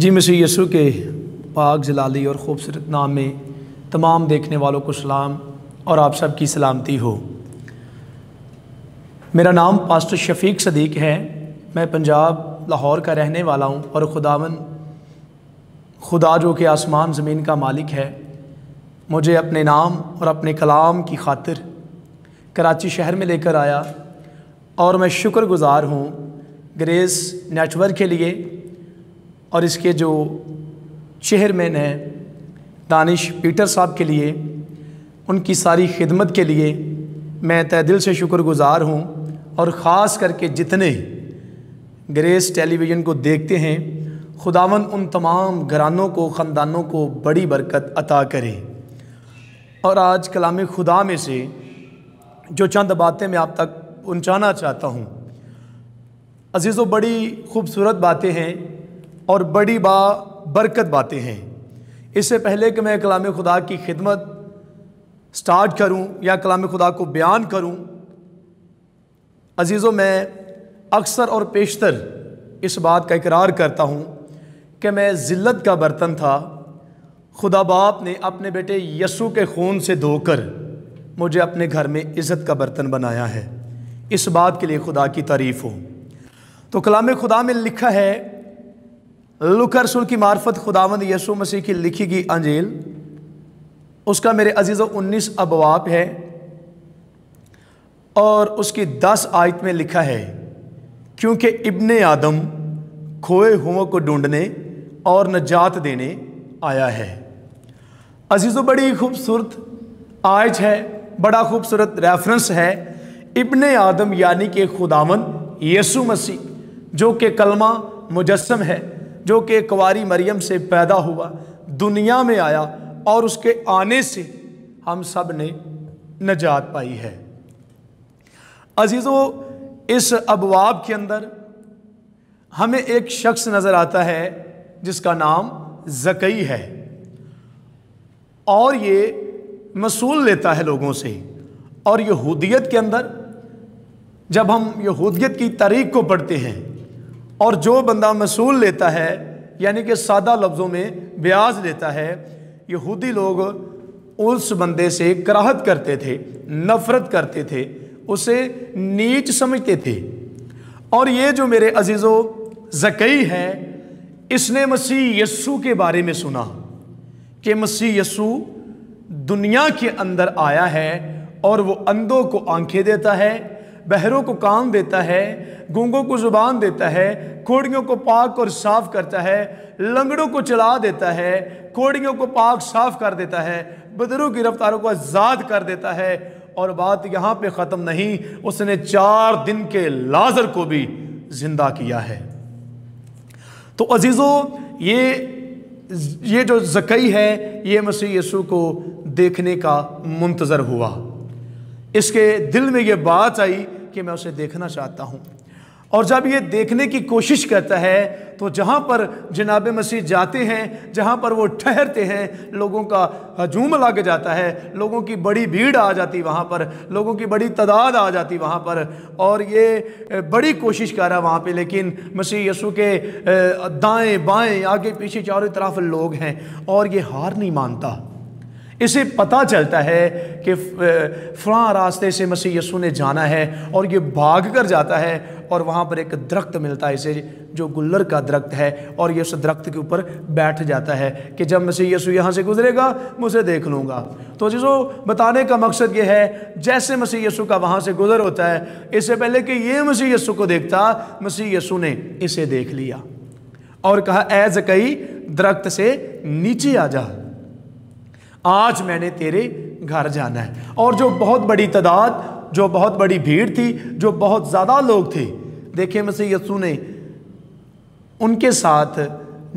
जी मसीह यीशु के पाक जलाली और ख़ूबसूरत नाम में तमाम देखने वालों को सलाम और आप सब की सलामती हो। मेरा नाम पास्टर शफीक सदीक है। मैं पंजाब लाहौर का रहने वाला हूँ और खुदा जो कि आसमान ज़मीन का मालिक है मुझे अपने नाम और अपने कलाम की खातिर कराची शहर में लेकर आया और मैं शुक्रगुज़ार हूँ ग्रेस नेटवर्क के लिए और इसके जो चेयरमैन हैं दानिश पीटर साहब के लिए, उनकी सारी खिदमत के लिए मैं तहे दिल से शुक्रगुज़ार हूँ। और ख़ास करके जितने ग्रेस टेलीविज़न को देखते हैं, खुदावंद उन तमाम घरानों को, ख़ानदानों को बड़ी बरकत अता करे। और आज कलाम खुदा में से जो चंद बातें मैं आप तक पहुँचाना चाहता हूँ अज़ीज़ों, बड़ी खूबसूरत बातें हैं और बड़ी बरकत बातें हैं। इससे पहले कि मैं कलाम खुदा की खिदमत स्टार्ट करूं या कलाम खुदा को बयान करूं, अजीज़ों, मैं अक्सर और पेशतर इस बात का इकरार करता हूं कि मैं ज़िल्लत का बर्तन था। खुदा बाप ने अपने बेटे यस्सु के खून से धोकर मुझे अपने घर में इज़्ज़त का बर्तन बनाया है। इस बात के लिए खुदा की तारीफ़ हो। तो कलाम खुदा में लिखा है, लूका रसूल की मार्फत खुदावंद यीशु मसीह की लिखी गई अंजील, उसका मेरे अजीज़ों 19 अबवाब है और उसकी 10 आयत में लिखा है, क्योंकि इब्ने आदम खोए हुओं को ढूंढने और नजात देने आया है। अजीज़ों, बड़ी खूबसूरत आयत है, बड़ा खूबसूरत रेफरेंस है। इब्ने आदम यानी कि खुदावंद यीशु मसीह, जो कि कलमा मुजस्सम है, जो कि कुंवारी मरियम से पैदा हुआ, दुनिया में आया और उसके आने से हम सब ने नजात पाई है। अजीज़ों, इस अबवाब के अंदर हमें एक शख्स नज़र आता है जिसका नाम ज़कई है और ये मसूल लेता है लोगों से। और यहूदियत के अंदर जब हम यहूदियत की तारीख को पढ़ते हैं और जो बंदा मसूल लेता है यानी कि सादा लफ्ज़ों में ब्याज लेता है, यहूदी लोग उस बंदे से कराहत करते थे, नफ़रत करते थे, उसे नीच समझते थे। और ये जो मेरे अजीज़ों ज़कई है, इसने मसीह यस्सु के बारे में सुना कि मसीह यस्सु दुनिया के अंदर आया है और वो अंधों को आंखें देता है, बहरों को कान देता है, गूंगों को ज़ुबान देता है, कोड़ियों को पाक और साफ करता है, लंगड़ों को चला देता है, कोड़ियों को पाक साफ कर देता है, बदरों की रफ्तारों को आज़ाद कर देता है। और बात यहाँ पे ख़त्म नहीं, उसने 4 दिन के लाजर को भी जिंदा किया है। तो अजीज़ों, ये जो ज़कई है, ये मसीह यीशु को देखने का मुंतज़र हुआ। इसके दिल में ये बात आई कि मैं उसे देखना चाहता हूँ। और जब ये देखने की कोशिश करता है तो जहाँ पर जनाब मसीह जाते हैं, जहाँ पर वो ठहरते हैं, लोगों का हजूम लग जाता है, लोगों की बड़ी भीड़ आ जाती वहाँ पर, लोगों की बड़ी तादाद आ जाती वहाँ पर। और ये बड़ी कोशिश कर रहा है वहाँ पे, लेकिन मसीह यीशु के दाएं बाएं आगे पीछे चारों तरफ लोग हैं और ये हार नहीं मानता। इसे पता चलता है कि फ़लाँ रास्ते से मसीह यीशु ने जाना है और ये भाग कर जाता है और वहाँ पर एक दरख्त मिलता है इसे, जो गुल्लर का दरख्त है, और ये उस दरख्त के ऊपर बैठ जाता है कि जब मसीह यीशु यहाँ से गुजरेगा मैं उसे देख लूँगा। तो जिसको बताने का मकसद ये है, जैसे मसीह यीशु का वहाँ से गुजर होता है, इससे पहले कि ये मसीह यीशु को देखता, मसीह यीशु ने इसे देख लिया और कहा, ऐ ज़कई दरख्त से नीचे आ जा, आज मैंने तेरे घर जाना है। और जो बहुत बड़ी तादाद, जो बहुत बड़ी भीड़ थी, जो बहुत ज़्यादा लोग थे, देखिए मसीह यीशु ने उनके साथ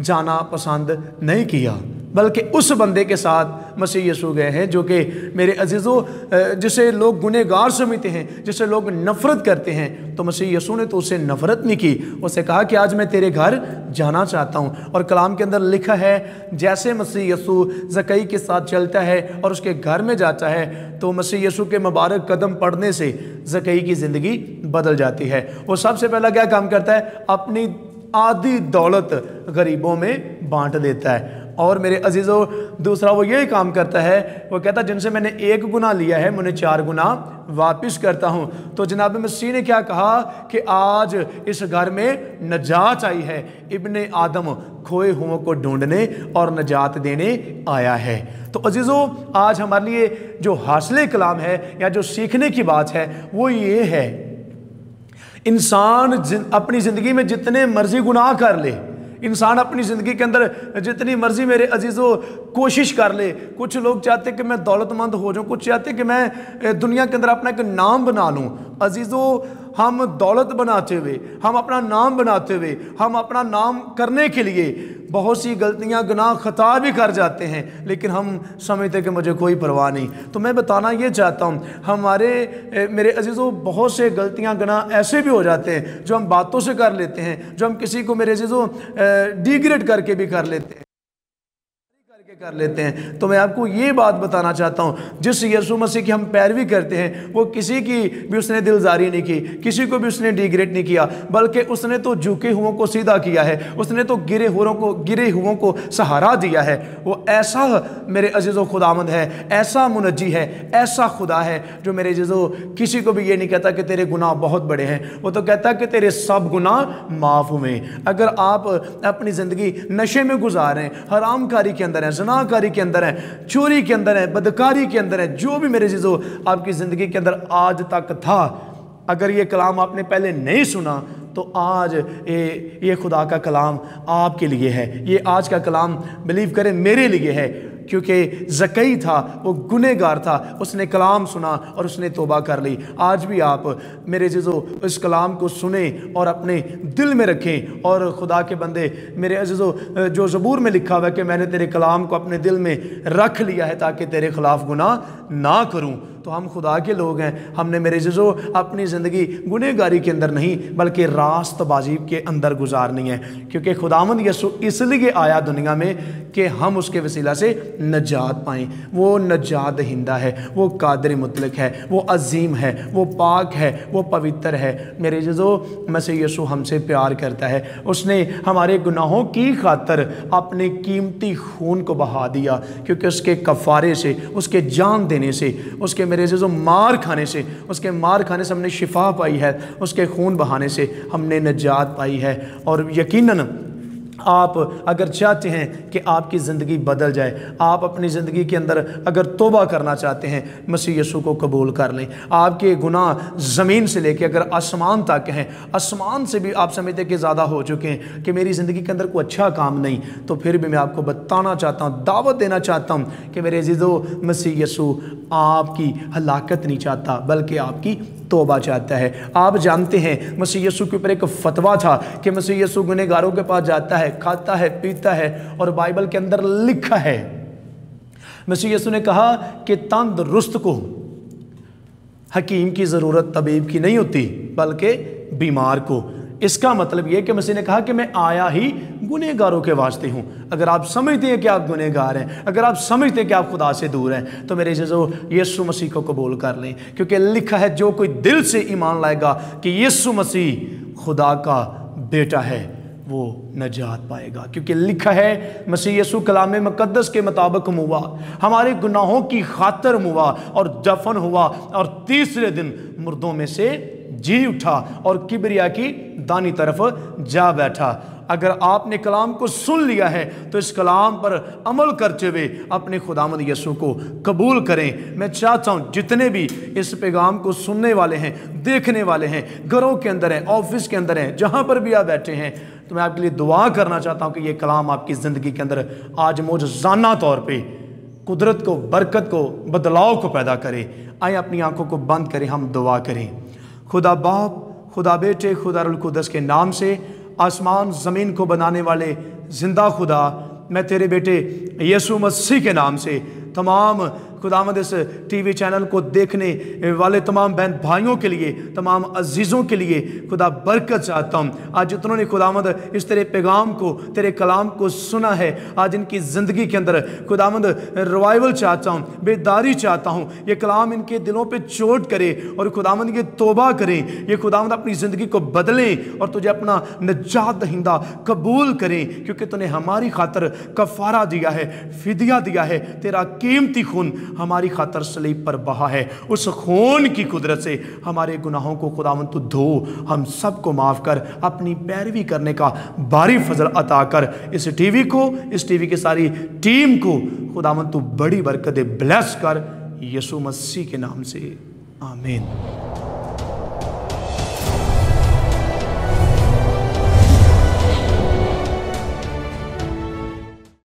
जाना पसंद नहीं किया, बल्कि उस बंदे के साथ मसीह यीशु गए हैं जो कि मेरे अजीज़ों जिसे लोग गुनहगार समझते हैं, जिसे लोग नफ़रत करते हैं। तो मसीह यीशु ने तो उससे नफ़रत नहीं की, उसे कहा कि आज मैं तेरे घर जाना चाहता हूँ। और कलाम के अंदर लिखा है, जैसे मसीह यीशु ज़कई के साथ चलता है और उसके घर में जाता है तो मसीह यीशु के मुबारक कदम पड़ने से ज़कई की ज़िंदगी बदल जाती है। वो सबसे पहला क्या काम करता है? अपनी आधी दौलत गरीबों में बांट देता है। और मेरे अजीज़ों, दूसरा वो यही काम करता है, वो कहता है जिनसे मैंने 1 गुना लिया है मैं उन्हें 4 गुना वापस करता हूँ। तो जनाब मसीह ने क्या कहा कि आज इस घर में नजात आई है, इब्ने आदम खोए हुओं को ढूंढने और नजात देने आया है। तो अजीज़ों, आज हमारे लिए जो हासिल कलाम है या जो सीखने की बात है वो ये है, इंसान अपनी ज़िंदगी में जितने मर्जी गुनाह कर ले, इंसान अपनी ज़िंदगी के अंदर जितनी मर्जी मेरे अजीज़ों कोशिश कर ले। कुछ लोग चाहते कि मैं दौलतमंद हो जाऊं, कुछ चाहते कि मैं दुनिया के अंदर अपना एक नाम बना लूं। अजीज़ों, हम दौलत बनाते हुए, हम अपना नाम बनाते हुए, हम अपना नाम करने के लिए बहुत सी गलतियां, गुनाह, खता भी कर जाते हैं, लेकिन हम समझते कि मुझे कोई परवाह नहीं। तो मैं बताना ये चाहता हूँ, मेरे अजीज़ों बहुत से गलतियां, गुनाह ऐसे भी हो जाते हैं जो हम बातों से कर लेते हैं, जो हम किसी को मेरे अजीज़ों डिग्रेड करके भी कर लेते हैं। तो मैं आपको ये बात बताना चाहता हूँ, जिस यीशु मसीह की हम पैरवी करते हैं वो किसी की भी उसने दिलजारी नहीं की, किसी को भी उसने डिग्रेड नहीं किया, बल्कि उसने तो झुके हुओं को सीधा किया है, उसने तो गिरे हुओं को सहारा दिया है। वो ऐसा मेरे अजीज़ों खुदावंद है, ऐसा मुनज्जी है, ऐसा खुदा है जो मेरे अजीज़ों किसी को भी ये नहीं कहता कि तेरे गुनाह बहुत बड़े हैं, वो तो कहता है कि तेरे सब गुनाह माफ़ हुए। अगर आप अपनी ज़िंदगी नशे में गुजार रहे हैं, हरामकारी के अंदर हैं, ज़नाकारी के अंदर है, चोरी के अंदर है, बदकारी के अंदर है, जो भी मेरे चीज़ों आपकी ज़िंदगी के अंदर आज तक था, अगर ये कलाम आपने पहले नहीं सुना तो आज ये खुदा का कलाम आपके लिए है। ये आज का कलाम बिलीव करें मेरे लिए है, क्योंकि ज़कई था, वो गुनहगार था, उसने कलाम सुना और उसने तौबा कर ली। आज भी आप मेरे अज़ीज़ों इस कलाम को सुने और अपने दिल में रखें। और खुदा के बंदे मेरे अज़ीज़ों, जो ज़बूर में लिखा हुआ है कि मैंने तेरे कलाम को अपने दिल में रख लिया है ताकि तेरे ख़िलाफ़ गुनाह ना करूं, तो हम खुदा के लोग हैं। हमने मेरे अज़ीज़ों अपनी ज़िंदगी गुनहगारी के अंदर नहीं बल्कि रास्तबाजी के अंदर गुजारनी है, क्योंकि खुदावंद यीशु इसलिए आया दुनिया में कि हम उसके वसीला से नजात पाएँ। वो नजात दहिंदा है, वो कादिर मुतलक है, वो अजीम है, वो पाक है, वो पवित्र है। मेरे अज़ीज़ों, मसीह यीशु हमसे प्यार करता है। उसने हमारे गुनाहों की खातर अपने कीमती खून को बहा दिया, क्योंकि उसके कफ़ारे से, उसके जान देने से, उसके मेरे अज़ीज़ों मार खाने से, उसके मार खाने से हमने शिफा पाई है, उसके खून बहाने से हमने नजात पाई है। और यकीनन आप अगर चाहते हैं कि आपकी ज़िंदगी बदल जाए, आप अपनी ज़िंदगी के अंदर अगर तौबा करना चाहते हैं, मसीह यीशु को कबूल कर लें। आपके गुनाह ज़मीन से लेके अगर आसमान तक हैं, आसमान से भी आप समझते कि ज़्यादा हो चुके हैं कि मेरी ज़िंदगी के अंदर कोई अच्छा काम नहीं, तो फिर भी मैं आपको बताना चाहता हूँ, दावत देना चाहता हूँ कि मेरे अज़ीज़ों, मसीह यीशु आपकी हलाकत नहीं चाहता बल्कि आपकी तौबा चाहता है। आप जानते हैं मसीह यीशु के ऊपर एक फतवा था कि मसीह यीशु गुनहगारों के पास जाता है, खाता है, पीता है, और बाइबल के अंदर लिखा है, मसीह यीशु ने कहा कि तंदुरुस्त को हकीम की ज़रूरत तबीब की नहीं होती बल्कि बीमार को। इसका मतलब यह कि मसीह ने कहा कि मैं आया ही गुनहगारों के वास्ते हूँ। अगर आप समझते हैं कि आप गुनहगार हैं, अगर आप समझते हैं कि आप खुदा से दूर हैं, तो मेरे अज़ीज़ों यीशु मसीह को कबूल कर लें, क्योंकि लिखा है जो कोई दिल से ईमान लाएगा कि यीशु मसीह खुदा का बेटा है वो नजात पाएगा। क्योंकि लिखा है मसीह यीशु कलाम मुकद्दस के मुताबिक हुआ, हमारे गुनाहों की खातिर हुआ और दफन हुआ और तीसरे दिन मुर्दों में से जी उठा और किबरिया की दानी तरफ जा बैठा। अगर आपने कलाम को सुन लिया है तो इस कलाम पर अमल करते हुए अपने खुदावंद यीशु को कबूल करें। मैं चाहता हूँ जितने भी इस पैगाम को सुनने वाले हैं, देखने वाले हैं, घरों के अंदर हैं, ऑफिस के अंदर हैं, जहाँ पर भी आप बैठे हैं, तो मैं आपके लिए दुआ करना चाहता हूँ कि ये कलाम आपकी ज़िंदगी के अंदर आज मौजज़ाना तौर पर कुदरत को, बरकत को, बदलाव को पैदा करे। आए अपनी आंखों को बंद करें, हम दुआ करें। खुदा बाप, खुदा बेटे, खुदा रुल कुद्दस के नाम से, आसमान ज़मीन को बनाने वाले जिंदा खुदा, मैं तेरे बेटे यीशु मसीह के नाम से तमाम खुदावंद इस टीवी चैनल को देखने वाले तमाम बहन भाइयों के लिए, तमाम अजीज़ों के लिए खुदा बरकत चाहता हूँ। आज जितनों ने खुदावंद इस तेरे पैगाम को, तेरे कलाम को सुना है, आज इनकी ज़िंदगी के अंदर खुदावंद रिवाइवल चाहता हूँ, बेदारी चाहता हूँ। ये कलाम इनके दिलों पे चोट करे और खुदावंद ये तौबा करें, ये खुदावंद अपनी ज़िंदगी को बदलें और तुझे अपना निजात दहिंदा कबूल करें, क्योंकि तूने हमारी खातर कफ़ारा दिया है, फिदिया दिया है। तेरा कीमती खून हमारी खातर सलीब पर बहा है। उस खून की कुदरत से हमारे गुनाहों को खुदावंद तू धो, हम सबको माफ़ कर, अपनी पैरवी करने का बारी फजल अता कर। इस टीवी को, इस टीवी की सारी टीम को खुदावंद तू बड़ी बरकत दे, ब्लेस कर, यीशु मसीह के नाम से, आमीन।